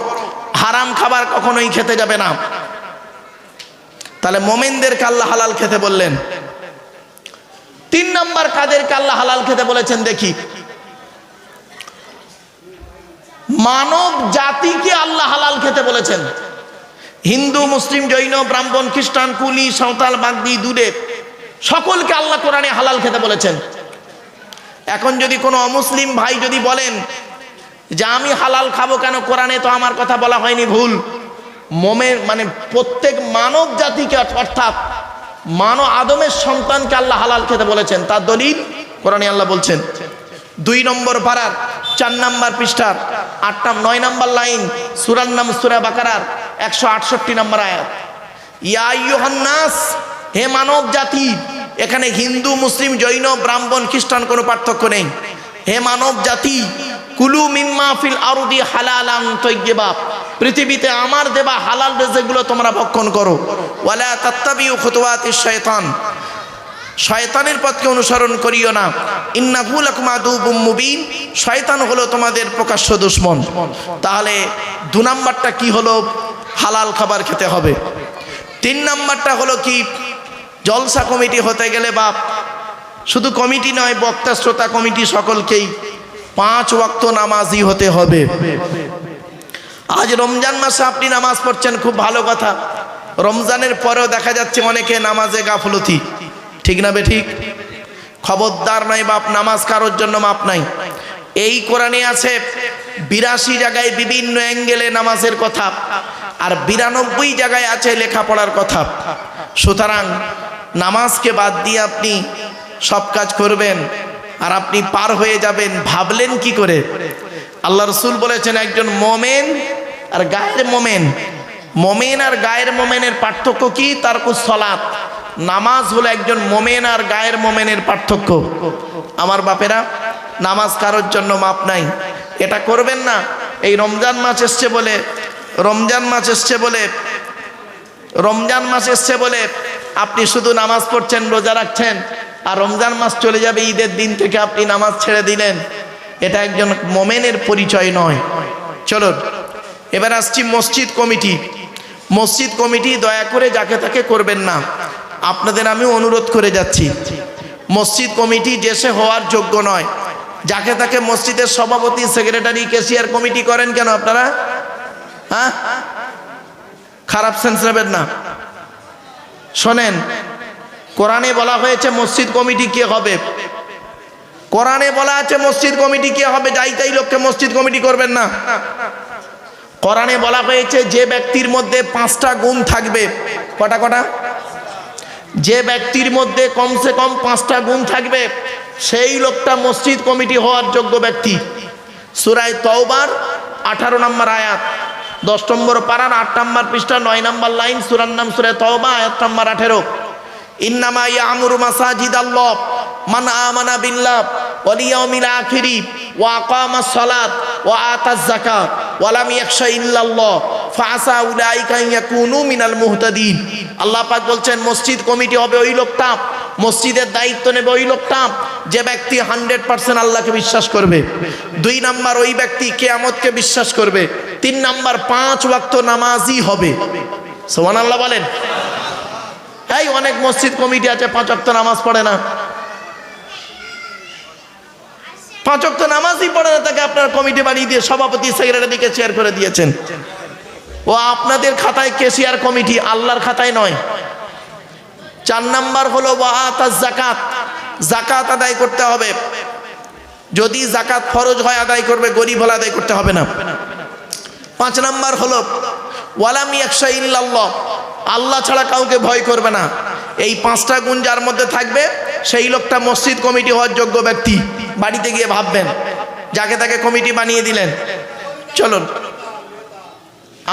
হারাম খাবার কখনোই খেতে যাবে না। তাহলে মুমিনদেরকে আল্লাহ হালাল খেতে বললেন। 3 নম্বর কাদেরকে আল্লাহ হালাল খেতে বলেছেন দেখি। মানব জাতিকে আল্লাহ হালাল খেতে বলেছেন। হিন্দু, মুসলিম, জৈন, ব্রাহ্মণ, খ্রিস্টান, কুলি, সাঁওতাল, বাগদি, দুলে, সকলকে আল্লাহ কোরআনে হালাল খেতে বলেছেন। এখন যদি কোনো অমুসলিম ভাই যদি বলেন যে আমি হালাল খাবো কেন, কোরআনে তো আমার কথা বলা হয়নি, ভুল। মোমেন মানে প্রত্যেক মানব জাতিকে, অর্থাৎ মানব আদমের সন্তানকে আল্লাহ হালাল খেতে বলেছেন। তার দলিল কোরআনে আল্লাহ বলছেন 2 নম্বর পারার 4 নম্বর পৃষ্ঠার 9 নম্বর লাইন, সূরার নাম সূরা বাকারার 168 নম্বর আয়াত। ইয়া আইয়ুহান নাস, হে মানব জাতি, এখানে হিন্দু, মুসলিম, জৈন, ব্রাহ্মণ, খ্রিস্টান কোনো পার্থক্য নেই। হে মানব জাতি, কুলু মিম্মা ফিল আরদি হালালান তাইয়্যিবা, পৃথিবীতে আমার দেবা হালাল রিজিকগুলো তোমরা ভক্ষণ করো। ওয়ালা তাত্তাবিউ খুতুওয়াতিশ শায়তান, শয়তানের পথকে অনুসরণ করিও না। ইন্নাহু লাকুম আদুউম মুবিন, শয়তান হলো তোমাদের প্রকাশ্য দুশমন। তাহলে 2 নাম্বারটা কি হলো? হালাল খাবার খেতে হবে। 3 নাম্বারটা হলো কি? জলসা কমিটি হতে গেলে বাপ, শুধু কমিটি নয়, বক্তা শ্রোতা কমিটি সকলকেই 5 ওয়াক্ত নামাজি হতে হবে। আজ রমজান মাসে আপনি নামাজ পড়ছেন, খুব ভালো কথা। রমজানের পরেও দেখা যাচ্ছে অনেকে নামাজে গাফলতি, ঠিক না বেঠিক? খবরদার নাই বাপ, নামাজ কারোর জন্য মাপ নাই। এই কোরআনে আছে 82 জায়গায় বিভিন্ন অ্যাঙ্গেলে নামাজের কথা, আর 92 জায়গায় আছে লেখাপড়ার কথা। সুতরাং নামাজকে বাদ দিয়ে আপনি সব কাজ করবেন আর আপনি পার হয়ে যাবেন, ভাবলেন কি করে? আল্লাহ রসুল বলেছেন একজন মোমেন আর গায়ের মোমেন, মোমেন আর গায়ের মোমেনের পার্থক্য কি? তারকুস সালাত, নামাজ হলো একজন মোমেন আর গায়ের মোমেনের পার্থক্য। আমার বাপেরা, নামাজ কারোর জন্য মাপ নাই, এটা করবেন না। এই রমজান মাস এসছে বলে, রমজান মাস এসছে বলে, রমজান মাস এসছে বলে আপনি শুধু নামাজ পড়ছেন, রোজা রাখছেন, আর রমজান মাস চলে যাবে, ঈদের দিন থেকে আপনি নামাজ ছেড়ে দিলেন, এটা একজন মোমেনের পরিচয় নয়। চলুন এবার আসছি মসজিদ কমিটি। মসজিদ কমিটি দয়া করে যাকে তাকে করবেন না, আপনাদের আমি অনুরোধ করে যাচ্ছি। মসজিদ কমিটি যে সে হওয়ার যোগ্য নয়। যাকে তাকে মসজিদের সভাপতি, সেক্রেটারি, ক্যাশিয়ার কমিটি করেন কেন আপনারা? হ্যাঁ, খারাপ সেন্স নেবেন না। শোনেন, কোরআনে বলা হয়েছে মসজিদ কমিটি কে হবে। কোরআনে বলা আছে মসজিদ কমিটি কে হবে, যাই তাই লোককে মসজিদ কমিটি করবেন না। কোরআনে বলা হয়েছে যে ব্যক্তির মধ্যে 5টা গুণ থাকবে। কটা কটা? যে ব্যক্তির মধ্যে কমসে কম 5টা গুণ থাকবে, সেই লোকটা মসজিদ কমিটি হওয়ার যোগ্য ব্যক্তি। সূরা তাওবার 18 নম্বর আয়াত, 10 নম্বর পারার 8 নম্বর পৃষ্ঠা 9 নম্বর লাইন, সূরার নাম সূরা তাওবা, আয়াত নম্বর 18। ইন্নামা ইয়ামুরু মাসাজিদাল্লাহ মান আমানা বিল্লাহ ওয়াল ইয়াউমিল আখির ওয়া আকামাস সালাত ওয়া আতাজ যাকাত ওয়া লাম ইয়াখশা ইল্লাল্লাহ ফাআসা উলাইকা ইয়াকুনু মিনাল মুহতাদিন। আল্লাহ পাক বলছেন মসজিদ কমিটি হবে ওই লোকটা, মসজিদের দায়িত্ব নেবে ওই লোকটা যে ব্যক্তি 100% আল্লাহকে বিশ্বাস করবে। 2 নাম্বার, ওই ব্যক্তি কিয়ামতকে বিশ্বাস করবে। 3 নাম্বার, 5 ওয়াক্ত নামাজি হবে। সুবহানাল্লাহ বলেন। এই অনেক মসজিদ কমিটি আছে 5 ওয়াক্ত নামাজ পড়ে না, 5 ওয়াক্ত নামাজই পড়ে না, তাকে আপনার কমিটি বানিয়ে দিয়ে সভাপতি, সেক্রেটারিকে চেয়ার করে দিয়েছেন। ও আপনাদের খাতায় ক্যাশিয়ার কমিটি, আল্লাহর খাতায় নয়। 4 নাম্বার হলো ওয়াতাজ যাকাত, যাকাত আদায় করতে হবে। যদি যাকাত ফরজ হয় আদায় করবে, গরিব হলে আদায় করতে হবে না। 5 নাম্বার হলো ওয়ালাম ইয়াখশা ইল্লাল্লাহ, আল্লাহ ছাড়া কাউকে ভয় করবে না। এই 5টা গুণ যার মধ্যে থাকবে, সেই লোকটা মসজিদ কমিটি হওয়ার যোগ্য ব্যক্তি। বাড়িতে গিয়ে ভাববেন, যাকে তাকে কমিটি বানিয়ে দিলেন। চলুন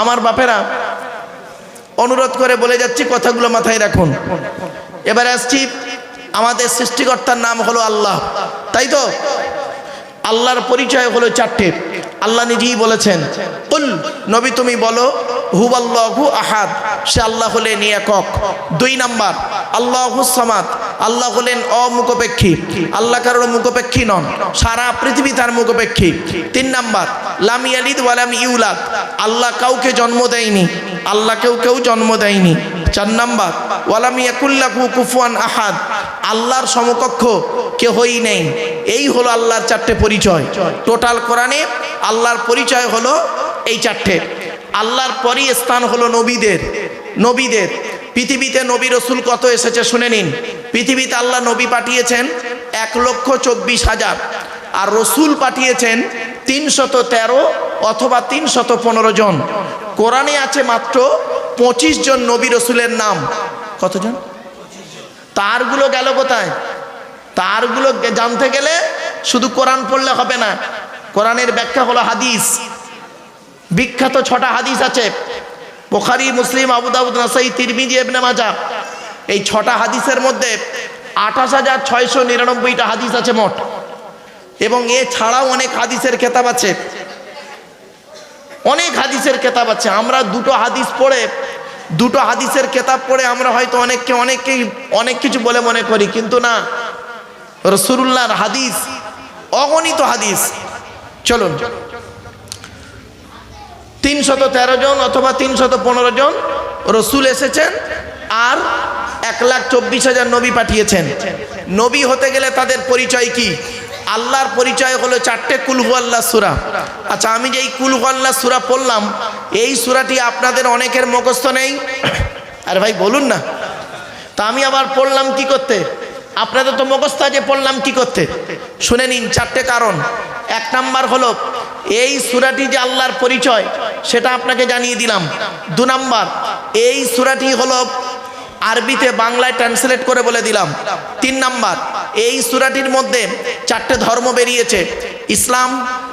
আমার বাপেরা, অনুরোধ করে বলে যাচ্ছি, কথাগুলো মাথায় রাখুন। এবারে আসছি, আমাদের সৃষ্টিকর্তার নাম হলো আল্লাহ, তাই তো? আল্লাহর পরিচয় হলো 4টে। আল্লাহ নিজেই বলেছেন, কুল, নবী তুমি বলো, হুয়াল্লাহু আহাদ, সে আল্লাহ হলেন একক। 2 নাম্বার, আল্লাহুস সামাদ, আল্লাহ হলেন অমুখপেক্ষী, আল্লাহ কারোর মুখপেক্ষী নন, সারা পৃথিবী তার মুখপেক্ষী। 3 নাম্বার, লাম ইয়ালিদ ওয়া লাম ইউলাদ, আল্লাহ কাউকে জন্ম দেয়নি, আল্লাহ কেউ জন্ম দেয়নি। 4 নাম্বার, ওয়ালাম ইয়াকুল্লাহু কুফুয়ান আহাদ, আল্লাহর সমকক্ষ কেউই নেই। এই হলো আল্লাহর 4টে পরিচয়। টোটাল কোরআনে আল্লাহর পরিচয় হলো এই 4টে। আল্লাহর পরই স্থান হলো নবীদের। নবীদের পৃথিবীতে নবী রসুল কত এসেছে শুনে নিন। পৃথিবীতে আল্লাহ নবী পাঠিয়েছেন 1,24,000, আর রসুল পাঠিয়েছেন 313 অথবা 315 জন। কোরআনে আছে মাত্র 25 জন নবী রসুলের নাম। কতজন? তারগুলো গেল কোথায়? তারগুলো জানতে গেলে শুধু কোরআন পড়লে হবে না, কোরআনের ব্যাখ্যা হলো হাদিস। বিখ্যাত 6টা হাদিস আছে, বুখারী, মুসলিম, আবু দাউদ, নাসাই, তিরমিজি, ইবনে মাজাহ। এই 6টা হাদিসের মধ্যে 28,699টা হাদিস আছে মোট, এবং এছাড়াও অনেক হাদিসের কেতাব আছে, অনেক হাদিসের কেতাব আছে। আমরা দুটো হাদিসের কেতাব পড়ে আমরা হয়তো অনেক কিছু বলে মনে করি, কিন্তু না, রাসূলুল্লাহর হাদিস অগণিত হাদিস। চলুন, 313 জন অথবা 315 জন রসুল এসেছেন, আর 1,24,000 নবী পাঠিয়েছেন। নবী হতে গেলে তাদের পরিচয় কি? আল্লাহর পরিচয় হলো 4টে কুল হু আল্লাহ সূরা। আচ্ছা, আমি যে এই কুল হু আল্লাহ সূরা পড়লাম, এই সূরাটি আপনাদের অনেকের মুখস্থ নেই। আরে ভাই বলুন না, তা আমি আবার পড়লাম কি করতে? আপনাদের তো মুখস্থ আছে, পড়লাম কি করতে? শুনে নিন 4টে কারণ। 1 নাম্বার হলো এই সূরাটি যে আল্লাহর পরিচয়, সেটা আপনাকে জানিয়ে দিলাম। 2 নাম্বার, এই সূরাটি হলো আরবিতে বাংলায় ট্রান্সলেট করে বলে দিলাম। 3 নাম্বার, এই সূরাটির মধ্যে 4টে ধর্ম বেরিয়েছে: ইসলাম,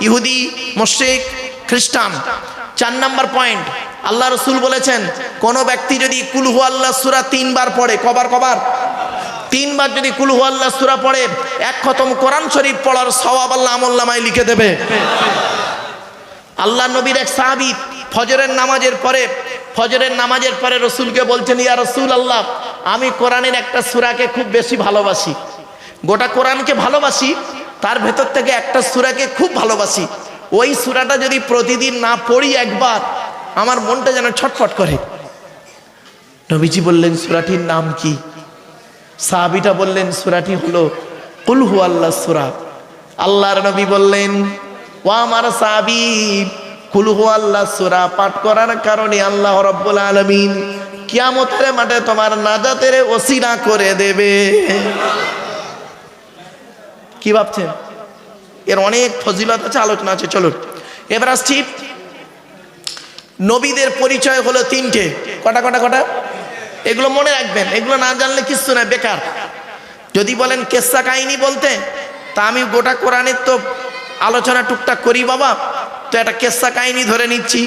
ইহুদি, মুশরিক, খ্রিস্টান। 4 নাম্বার পয়েন্ট, আল্লাহ রসুল বলেছেন কোন ব্যক্তি যদি কুল হু আল্লাহ সূরা 3 বার পড়ে, কবার? 3 বার যদি কুল হু আল্লাহ সূরা পড়ে, 1 খতম কোরআন শরীফ পড়ার সওয়াব আল্লাহ আমলনামায় লিখে দেবে। আল্লাহ নবীর এক সাহাবী ফজরের নামাজের পরে রসুলকে বলছেন, ইয়া রাসূলুল্লাহ, আমি কোরআনের একটা সূরাকে খুব বেশি ভালোবাসি। গোটা কোরআনকে ভালোবাসি, তার ভেতর থেকে একটা সূরাকে খুব ভালোবাসি। ওই সূরাটা যদি প্রতিদিন না পড়ি একবার, আমার মনটা যেন ছটফট করে। নবীজি বললেন, সূরাটির নাম কি? সাহাবীটা বললেন, সূরাটি হলো কুল হু আল্লাহ সূরা। আল্লাহর নবী বললেন, ও আমার সাহাবী, কুল হু আল্লাহ সূরা পাঠ করার কারণে আল্লাহ রাব্বুল আলামিন কিয়ামতের মাঠে তোমার নাজাতের ওসিলা করে দেবে। কি ভাবছেন? এর অনেক ফজিলত আছে, আলোচনা আছে। চলুন এবার আসছি, নবীদের পরিচয় হলো 3টে। কটা? এগুলো মনে রাখবেন, এগুলো না জানলে কিচ্ছু না, বেকার। যদি বলেন কেসা কাহিনী বলতে, তা আমি গোটা কোরআনের তো আলোচনা টুকটাক করি বাবা, তো একটা কেসা কাহিনী ধরে নিচ্ছি,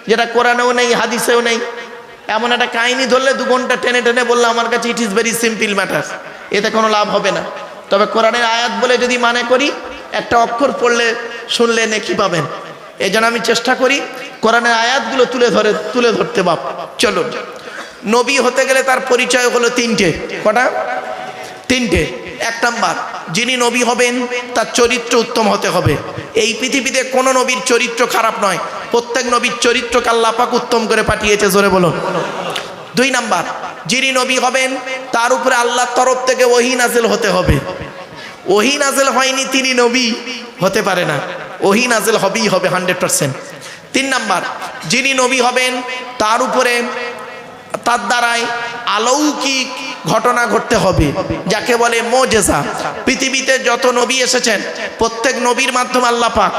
যেটা কোরআনেও নেই, হাদিসেও নেই। এমন একটা কাহিনী ধরলে 2 ঘন্টা টেনে বললে আমার কাছে it is very simple matter, এতে কোনো লাভ হবে না। তবে কোরআনের আয়াত বলে যদি মানে করি, একটা অক্ষর পড়লে শুনলে নেকি পাবেন। এই জন্য আমি চেষ্টা করি কোরআনের আয়াতগুলো তুলে ধরতে বাপ। চলো, নবী হতে গেলে তার পরিচয় হলো 3টে। কটা? 3টে। 1 নাম্বার, যিনি নবী হবেন তার চরিত্র উত্তম হতে হবে। এই পৃথিবীতে কোনো নবীর চরিত্র খারাপ নয়, প্রত্যেক নবীর চরিত্রকে আল্লাহ পাক উত্তম করে পাঠিয়েছে, জোরে বলুন। 2 নাম্বার, যিনি নবী হবেন তার উপরে আল্লাহর তরফ থেকে ওহী নাযিল হতে হবে। ওহী নাযিল হয়নি তিনি নবী হতে পারে না, ওহী নাযিল হবেই হবে 100%। 3 নাম্বার, যিনি নবী হবেন তার দ্বারাই অলৌকিক ঘটনা ঘটতে হবে, যাকে বলে মুজিজা। পৃথিবীতে যত নবী এসেছেন, প্রত্যেক নবীর মাধ্যমে আল্লাহ পাক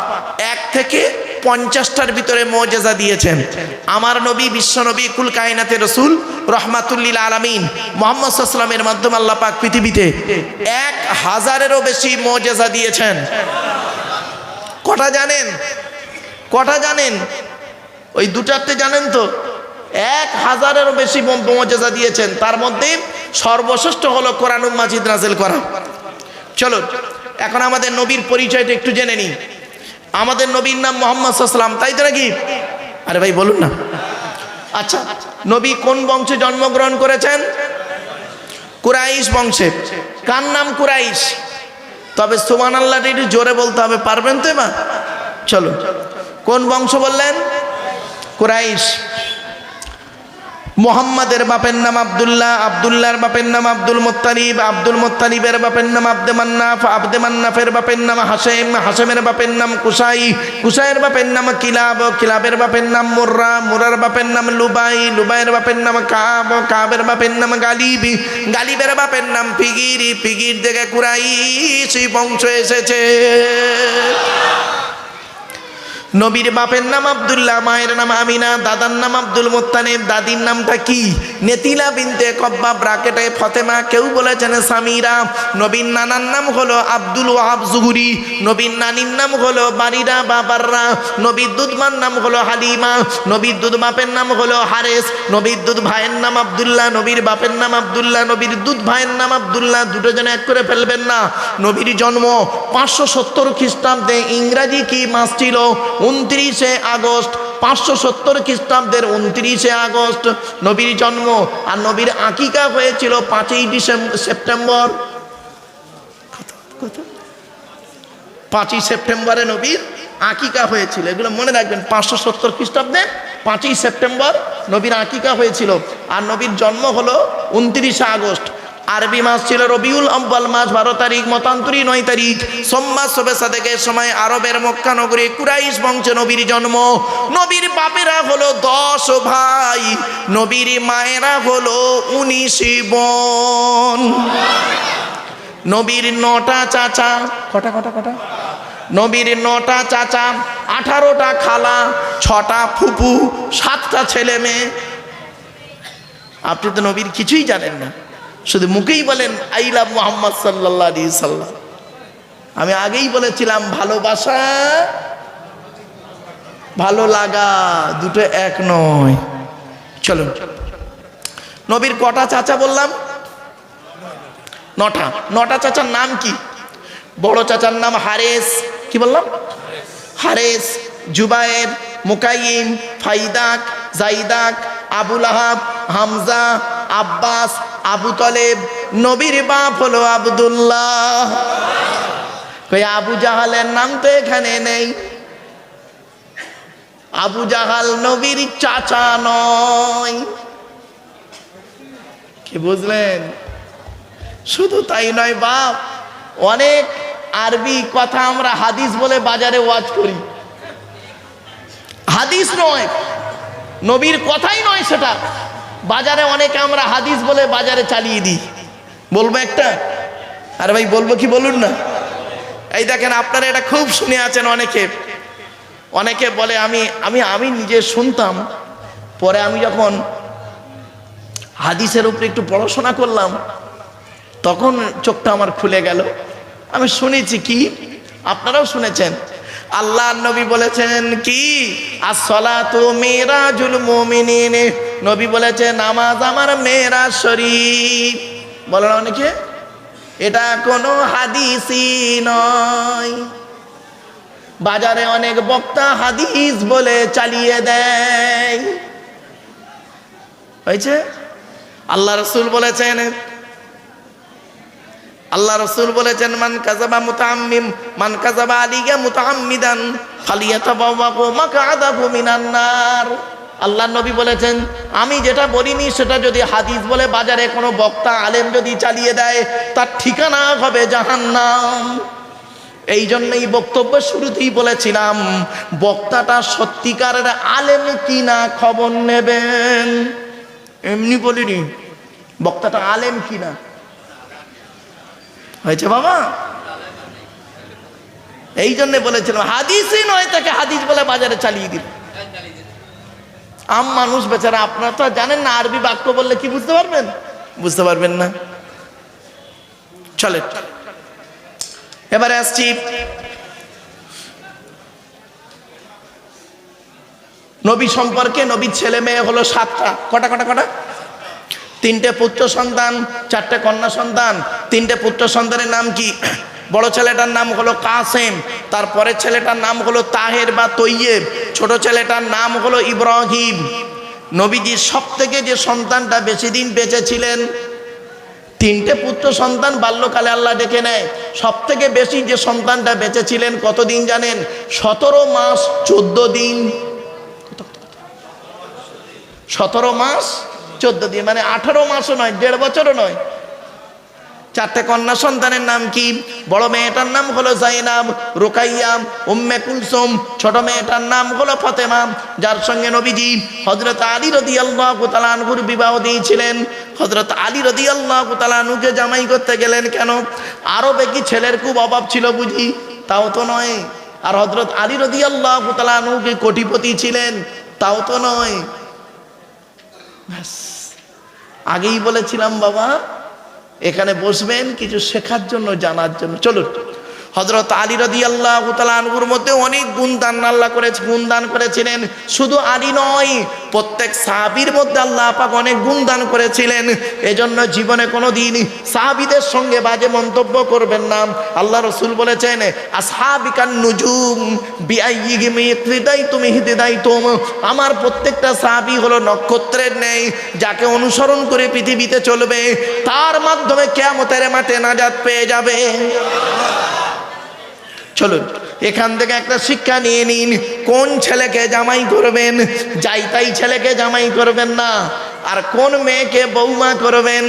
1 থেকে 50টার ভিতরে মুজিজা দিয়েছেন। আমার নবী, বিশ্ব নবী, কুল কায়নাতের রাসূল, রহমাতুল লিল আলামিন মুহাম্মদ সাল্লাল্লাহু আলাইহি ওয়াসাল্লামের মাধ্যমে আল্লাহ পাক পৃথিবীতে 1000-এরও বেশি মুজিজা দিয়েছেন। কটা জানেন? ওই 2-4টে জানেন তো? 1000-এরও বেশি মুজিজা দিয়েছেন। তার মধ্যে সর্বশ্রেষ্ঠ হলো কোরআনুল মাজিদ নাযিল করা। চলো এখন আমাদের নবীর পরিচয়টা একটু জেনে নিই। আমাদের নবীর নাম মুহাম্মদ সাল্লাল্লাহু আলাইহি ওয়াসাল্লাম, তাই তো নাকি? আরে ভাই বলুন না। আচ্ছা, নবী কোন বংশে জন্মগ্রহণ করেছেন? কুরাইশ বংশে। কার নাম কুরাইশ? তবে সুবহানাল্লাহ একটু জোরে বলতে হবে, পারবেন তো এবার? চলো, কোন বংশ বললেন? কুরাইশ। মুহাম্মাদের বাপের নাম আব্দুল্লাহ, আব্দুল্লাহর বাপের নাম আব্দুল মুত্তালিব, আব্দুল মুত্তালিবের বাপের নাম আব্দে মান্নাফ, আব্দে মান্নাফের বাপের নাম হাশেম, হাশেমের বাপের নাম কুসাই, কুসাইয়ের বাপের নাম কিলাব, কিলাবের বাপের নাম মুররা, মুরার বাপের নাম লুবাই, লুবাইয়ের বাপের নাম কাব, কাবের বাপের নাম গালিব, গালিবের বাপের নাম ফিগির, ফিগির থেকে কুরাইশ বংশ এসেছে। নবীর বাপের নাম আব্দুল্লাহ, মায়ের নাম আমিনা, দাদার নাম আব্দুল মুত্তালিব, দাদির নামটা কি? নেতিলা বিনতে কব্বা ব্রাকেটে ফতেমা, কেউ বলেছেন সামিরা। নবীর নানার নাম হলো আব্দুল ওয়াহাব জুহুরি, নবীর নানির নাম হলো বারিরা বা বাররা, নবীর দুধমার নাম হলো হালিমা, নবীর দুধ বাপের নাম হলো হারেস, নবীর দুধ ভাইয়ের নাম আব্দুল্লাহ, নবীর বাপের নাম আব্দুল্লাহ, নবীর দুধ ভাইয়ের নাম আব্দুল্লাহ, দুটো জন এক করে ফেলবেন না। নবীর জন্ম 570 খ্রিস্টাব্দে, ইংরাজি কি মাস ছিল? 29শে আগস্ট। 570 খ্রিস্টাব্দের 29শে আগস্ট নবীর জন্ম। আর নবীর আকিকা হয়েছিল 5ই সেপ্টেম্বর। 5ই সেপ্টেম্বরে নবীর আকিকা হয়েছিল, এগুলো মনে রাখবেন। 570 খ্রিস্টাব্দে 5ই সেপ্টেম্বর নবীর আকিকা হয়েছিল। আর নবীর জন্ম হলো 29শে আগস্ট। আরবি মাস ছিল রবিউল আউয়াল মাস, 12 তারিখ, মতান্তরী 9 তারিখ। সোমবার শবে সাদেকের সময় আরবের মক্কা নগরী কুরাইশ বংশে নবীর জন্ম। নবীর বাপেরা হলো 10 ভাই, নবীর মায়েরা হলো 19 বোন। নবীর 9টা চাচা, কটা কটা কটা? নবীর 9টা চাচা, 18টা খালা, 6টা ফুপু, 7টা ছেলে মেয়ে। আপনি তো নবীর কিছুই জানেন না, শুধু মুখেই বলেন আই লাভ মুহাম্মদ সাল্লাল্লাহু আলাইহি সাল্লাম। আমি আগেই বলেছিলাম ভালোবাসা ভালো লাগা দুটো এক নয়। চলুন, নবীর কটা চাচা বললাম? 9টা। 9টা চাচার নাম কি? বড় চাচার নাম হারেস, কি বললাম? হারেস, জুবায়ের, মুকাইম, ফাইদাক, জাইদাক, আবুল আহাব, হামজা, আব্বাস, আবু তলেব। নবীর বাপ হলো আব্দুল্লাহ। কই আবু জাহালের নাম তো এখানে নেই। আবু জাহাল নবীর চাচা নয়, কি বুঝলেন? শুধু তাই নয় বাপ, অনেক আরবি কথা আমরা হাদিস বলে বাজারে ওয়াজ করি। হাদিস নয়, নবীর কথাই নয় সেটা, বাজারে অনেকে আমরা হাদিস বলে বাজারে চালিয়ে দিই। বলবো একটা? আরে ভাই বলবো কি বলুন না। এই দেখেন, আপনারা এটা খুব শুনে আছেন অনেকে। অনেকে বলে আমি আমি আমি নিজে শুনতাম, পরে আমি যখন হাদিসের উপরে একটু পড়াশোনা করলাম তখন চোখটা আমার খুলে গেল। আমি শুনেছি কি, আপনারাও শুনেছেন, আল্লাহর নবী বলেছেন কি, as-salatu মিরাজুল মুমিনিন। নবী বলেছেন নামাজ আমার মেরাজ শরীফ। বলেন অনেকে, এটা কোনো হাদিসই নয়। বাজারে অনেক বক্তা হাদিস বলে চালিয়ে দেয়। হয়েছে? আল্লাহ রাসূল বলেছেন, আল্লাহ রাসূল বলেছেন মান কাযাবা মুতাআম্মিম, মান কাযাবা আলাইয়া মুতাআম্মিদান ফালিয়াতাবাওয়াহু মাকআদাহু মিনান নার। আল্লাহ নবী বলেছেন আমি যেটা বলিনি সেটা যদি হাদিস বলে বাজারে কোনো বক্তা আলেম যদি চালিয়ে দেয় তার ঠিকানা হবে জাহান্নাম। এই জন্যই বক্তব্য শুরুতেই বলেছিলাম বক্তাটা সত্যিকারের আলেম কিনা খবর নেবেন। এমনি বলিনি, বক্তাটা আলেম কিনা। হয়েছে বাবা? এই জন্য বলেছিলাম হাদিসই নয়, তাকে হাদিস বলে বাজারে চালিয়ে দিল। আম মানুষ বেচারা, আপনারা তো জানেন না আরবি বাক্য বললে কি বুঝতে পারবেন? বুঝতে পারবেন না। চলে, এবারে আসছি নবী সম্পর্কে। নবীর ছেলে মেয়ে হলো 7টা। কটা কটা কটা? 3টে পুত্র সন্তান, 4টে কন্যা সন্তান। 3টে পুত্র সন্তানের নাম কি? বড় ছেলেটার নাম হলো কাসেম, তারপরের ছেলেটার নাম হলো তাহের বা তৈয়েব, ছোট ছেলেটার নাম হলো ইব্রাহিম। নবীজির সব থেকে যে সন্তানটা বেশি দিন বেঁচে ছিলেন, 3টে পুত্র সন্তান বাল্যকালে আল্লাহ ডেকে নেয়। সব থেকে বেশি যে সন্তানটা বেঁচে ছিলেন কতদিন জানেন? 17 মাস 14 দিন। 17 মাস 14 দিন, মানে 18 মাসও নয়, 1.5 বছরও নয়। 4টে কন্যা সন্তানের নাম কি? বড় মেয়েটার নাম হলো জাইনাব, রুকাইয়া, উম্মে কুলসুম। ছোট মেয়েটার নাম হলো ফাতেমা, যার সঙ্গে নবীজি হযরত আলী রাদিয়াল্লাহু তাআলা আনহুর বিবাহ দিয়েছিলেন। হযরত আলী রাদিয়াল্লাহু তাআলা আনহুকে জামাই করতে গেলেন কেন? আরবে কি ছেলের খুব অভাব ছিল বুঝি? তাও তো নয়। আর হযরত আলী রাদিয়াল্লাহু তাআলা আনহু কি কোটিপতি ছিলেন? তাও তো নয়। ব্যাস, আগেই বলেছিলাম বাবা এখানে বসবেন কিছু শেখার জন্য, জানার জন্য। চলুন, হযরত আলী রাদিয়াল্লাহু তাআলা আনহুর মধ্যে অনেক গুণদান আল্লাহ গুণদান করেছিলেন। শুধু আলী নয়, প্রত্যেক সাহাবীর মধ্যে আল্লাহ পাক অনেক গুণদান করেছিলেন। এজন্য জীবনে কোনোদিন সাহাবীদের সঙ্গে বাজে মন্তব্য করবেন না। আল্লাহ রাসূল বলেছেন, আসহাবিকান নুজুম বিআইয়িহিম ইকতিদাইতুম ইহতিদাইতুম। আমার প্রত্যেকটা সাহাবী হলো নক্ষত্রের ন্যায়, যাকে অনুসরণ করে পৃথিবীতে চলবে তার মাধ্যমে কিয়ামতের মাঠে নাজাত পেয়ে যাবে। চলুন, এখান থেকে একটা শিক্ষা নিয়ে নিন। কোন ছেলেকে জামাই করবেন? যাই তাই ছেলেকে জামাই করবেন না। আর কোন মেয়েকে বৌমা করবেন?